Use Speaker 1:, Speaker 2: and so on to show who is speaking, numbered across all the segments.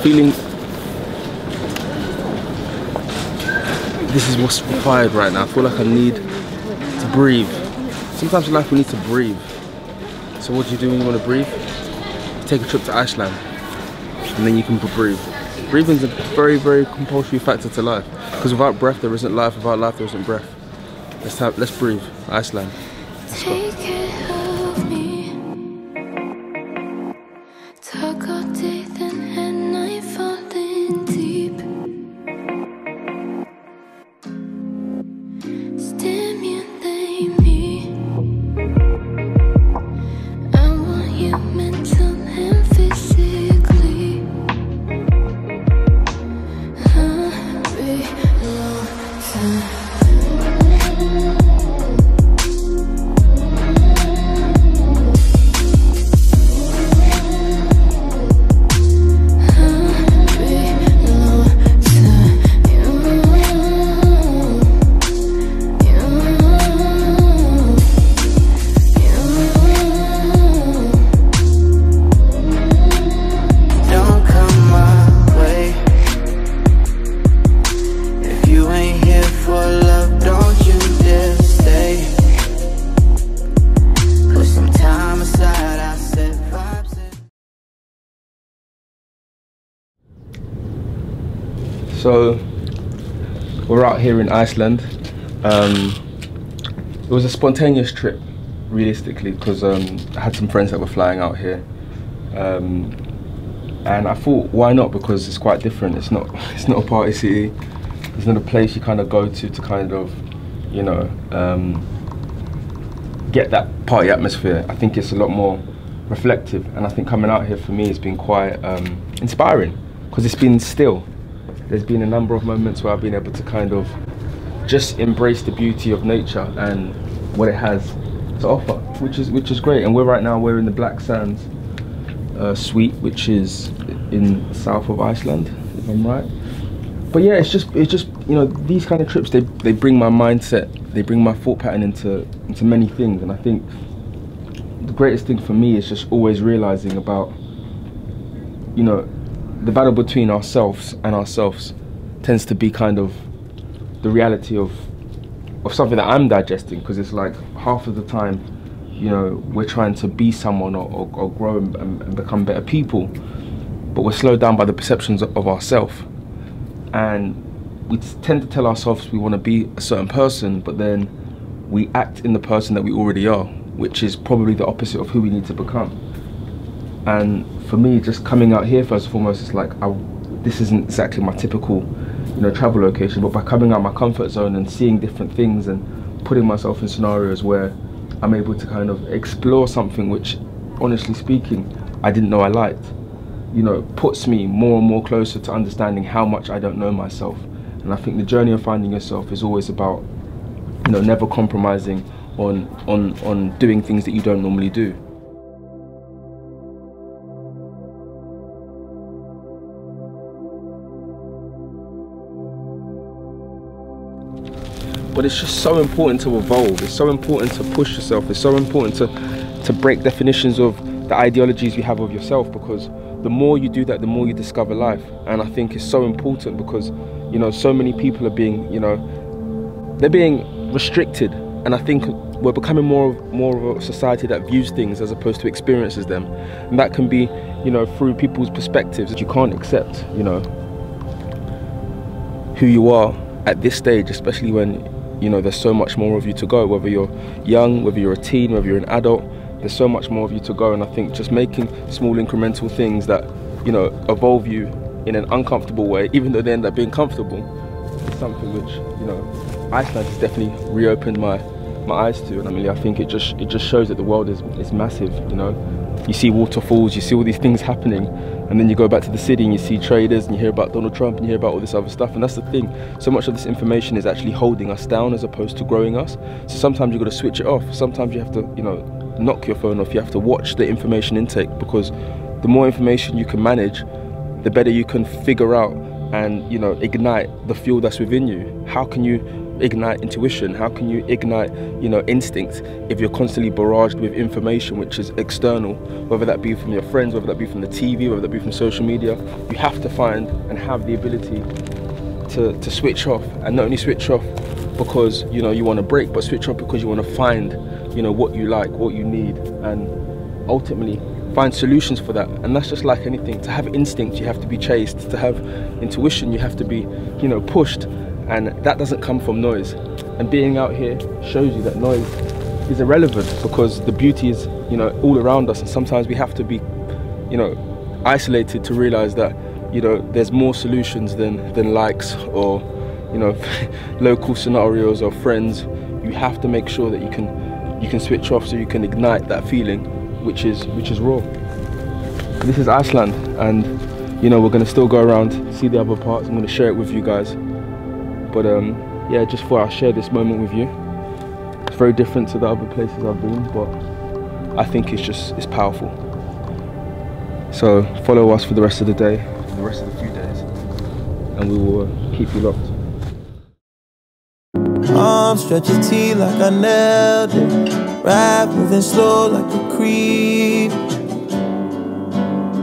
Speaker 1: feeling this is what's required right now. I feel like I need to breathe. Sometimes in life we need to breathe. So what do you do when you want to breathe? You take a trip to Iceland and then you can breathe. Breathing is a very, very compulsory factor to life. Because without breath there isn't life, without life there isn't breath. Let's breathe. Iceland. Let's go. So we're out here in Iceland. It was a spontaneous trip, realistically, because I had some friends that were flying out here, and I thought, why not? Because it's quite different. It's not a party city. It's not a place you kind of go to kind of, you know, get that party atmosphere. I think it's a lot more reflective, and I think coming out here for me has been quite inspiring, because it's been still. There's been a number of moments where I've been able to kind of just embrace the beauty of nature and what it has to offer, which is great. And we're in the Black Sands suite, which is in south of Iceland, if I'm right. But yeah, it's just you know, these kind of trips, they bring my mindset, they bring my thought pattern into many things. And I think the greatest thing for me is just always realizing about, you know, the battle between ourselves and ourselves tends to be kind of the reality of something that I'm digesting, because it's like half of the time, you know, we're trying to be someone or grow and become better people, but we're slowed down by the perceptions of ourselves. And we tend to tell ourselves we want to be a certain person, but then we act in the person that we already are, which is probably the opposite of who we need to become. And for me, just coming out here, first and foremost, it's like, this isn't exactly my typical, you know, travel location, but by coming out my comfort zone and seeing different things and putting myself in scenarios where I'm able to kind of explore something which, honestly speaking, I didn't know I liked, you know, puts me more and more closer to understanding how much I don't know myself. And I think the journey of finding yourself is always about, you know, never compromising on doing things that you don't normally do. But it's just so important to evolve. It's so important to push yourself. It's so important to break definitions of the ideologies you have of yourself, because the more you do that, the more you discover life. And I think it's so important because, you know, so many people are being, you know, they're being restricted. And I think we're becoming more of a society that views things as opposed to experiences them. And that can be, you know, through people's perspectives. You can't accept, you know, who you are at this stage, especially when, you know, there's so much more of you to go. Whether you're young, whether you're a teen, whether you're an adult, there's so much more of you to go. And I think just making small incremental things that, you know, evolve you in an uncomfortable way, even though they end up being comfortable, is something which, you know, Iceland has definitely reopened my eyes to. And I mean, I think it just shows that the world is massive. You know, you see waterfalls, you see all these things happening, and then you go back to the city and you see traders and you hear about Donald Trump and you hear about all this other stuff. And that's the thing, so much of this information is actually holding us down as opposed to growing us. So sometimes you've got to switch it off. Sometimes you have to, you know, knock your phone off. You have to watch the information intake, because the more information you can manage, the better you can figure out and, you know, ignite the fuel that's within you. How can you ignite intuition? How can you ignite, you know, instinct if you're constantly barraged with information which is external, whether that be from your friends, whether that be from the TV, whether that be from social media? You have to find and have the ability to switch off, and not only switch off because, you know, you want to break, but switch off because you want to find, you know, what you like, what you need, and ultimately find solutions for that. And that's just like anything. To have instinct, you have to be chased. To have intuition, you have to be, you know, pushed, and that doesn't come from noise. And being out here shows you that noise is irrelevant, because the beauty is, you know, all around us, and sometimes we have to be, you know, isolated to realize that, you know, there's more solutions than likes or, you know, local scenarios or friends. You have to make sure that you can switch off, so you can ignite that feeling which is raw. This is Iceland, and you know, we're going to still go around, see the other parts. I'm going to share it with you guys, but yeah, just thought I'll share this moment with you. It's very different to the other places I've been, but I think it's powerful. So follow us for the rest of the day, for the rest of the few days, and we will keep you locked.
Speaker 2: Arms stretch your T like I nailed it. Rap moving slow like a creep.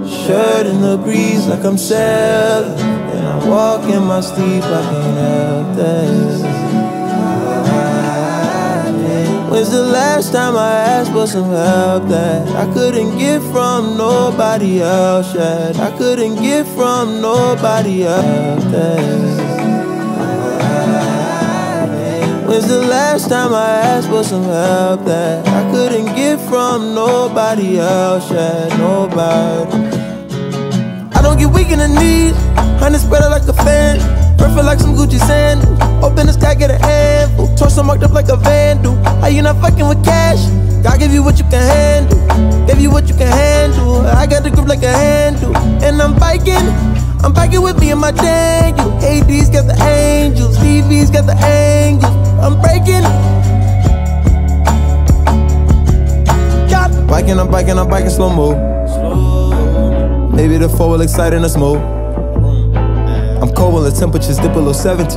Speaker 2: Shirt in the breeze like I'm sailing, and I walk in my sleep, I can't help this. When's the last time I asked for some help that I couldn't get from nobody else yet? I couldn't get from nobody else yet. When's the last time I asked for some help that I couldn't get from nobody else yet? Nobody. I don't get weak in the knees, honey spread out like a fan. Perfect like some Gucci sandals. Open the sky, get a handful. Torso marked up like a vandal. How you not fucking with cash? God give you what you can handle. Give you what you can handle. I got the grip like a handle. And I'm biking with me and my Daniel. AD's got the angels, TV's got the angles. I'm breaking. I'm biking slow-mo. Maybe the four will excite in the smoke. I'm cold when the temperatures dip below 70.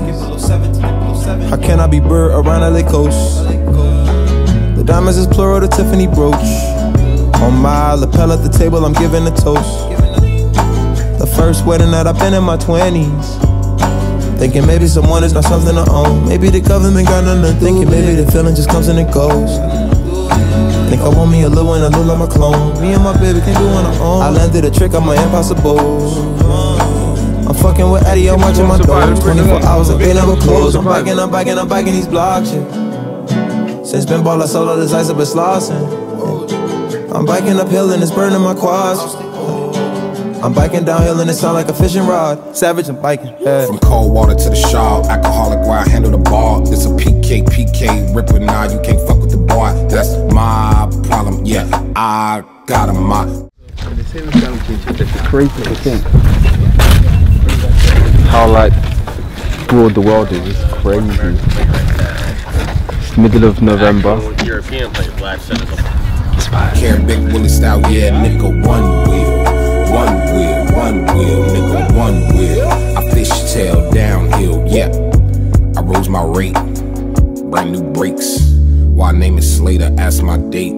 Speaker 2: How can I be bird around LA coast? The diamonds is plural, the Tiffany brooch. On my lapel at the table, I'm giving a toast. The first wedding that I've been in my 20s. Thinking maybe someone is not something to own. Maybe the government got nothing to do. Thinking maybe the feeling just comes and it goes. Think I want me a little and I look like my clone. Me and my baby can do on our own. I landed a trick on my impossible. I'm fucking with Eddie, I'm watching my doors. 24 hours, they never close. I'm biking these blocks, yeah. Since been ball, I solo this ice up at Slauson. I'm biking uphill and it's burning my quads. I'm biking downhill and it sound like a fishing rod. Savage, I'm biking, yeah.
Speaker 3: From cold water to the shawl, alcoholic where I handle the ball. It's a PK, ripper, nah, you can't fuck with the boy. That's my problem, yeah, I got a mind.
Speaker 1: It's crazy to think how like broad the world is. It's crazy. It's the middle of November.
Speaker 4: European plate, black citizen.
Speaker 3: Care big Willie style, yeah, nigga, one wheel, nigga, one wheel. I fishtail downhill, yeah. I rose my rate, brand new brakes. Why name it Slater, ask my date.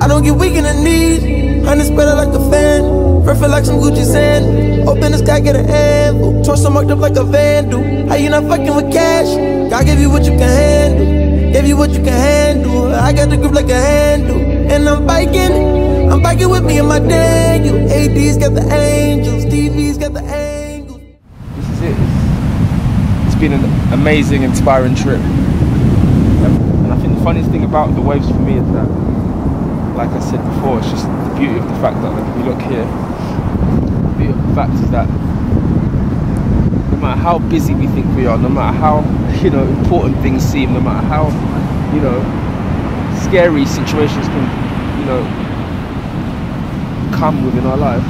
Speaker 2: I don't get weak in the knees, honey spread out like a fan. Perfect like some Gucci sand. Open the sky, get a handful. Torso marked up like a vandal. How you not fucking with cash? God give you what you can handle. Give you what you can handle. I got the grip like a handle. And I'm biking with me and my Daniel. AD's got the angels, TV's got the angles.
Speaker 1: This is it. It's been an amazing, inspiring trip. And I think the funniest thing about the waves for me is that, like I said before, it's just the beauty of the fact that, like, if you look here, the beauty of the fact is that no matter how busy we think we are, no matter how, you know, important things seem, no matter how, you know, scary situations can, you know, come within our life,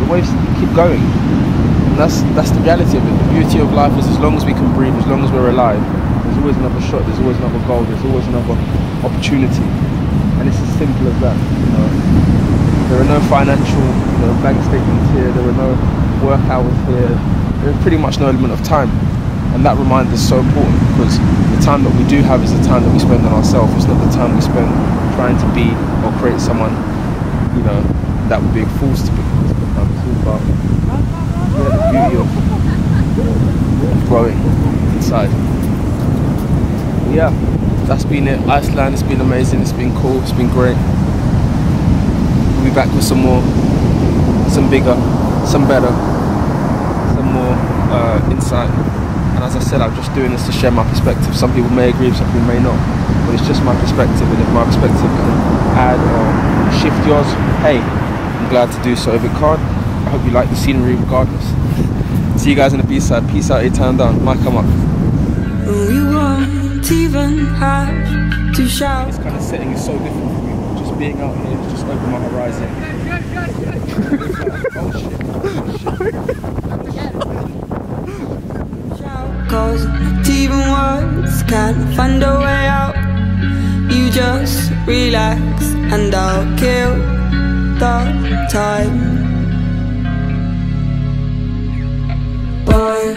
Speaker 1: the waves keep going. And that's the reality of it. The beauty of life is, as long as we can breathe, as long as we're alive, there's always another shot, there's always another goal, there's always another opportunity. And it's as simple as that, you know. There are no financial, you know, bank statements here, there are no work hours here, there's pretty much no element of time. And that reminder is so important, because the time that we do have is the time that we spend on ourselves. It's not the time we spend trying to be or create someone, you know, that we're being forced to be. It's all about the beauty of growing inside. But yeah, that's been it. Iceland, it's been amazing, it's been cool, it's been great. We'll be back with some more, some bigger, some better, some more insight. And as I said, I'm just doing this to share my perspective. Some people may agree, some people may not, but it's just my perspective, and if my perspective can add or shift yours, hey, I'm glad to do so. If it can't, I hope you like the scenery regardless. See you guys on the B-side. Peace out, A-Town down. Might come up.
Speaker 5: We won't even have to shout.
Speaker 1: This kind of setting is so different for me. Just being out here, just open my horizon. Oh shit.
Speaker 5: Cause not even words can find a way out. You just relax and I'll kill the time. Boy,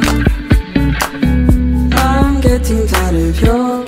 Speaker 5: I'm getting tired of your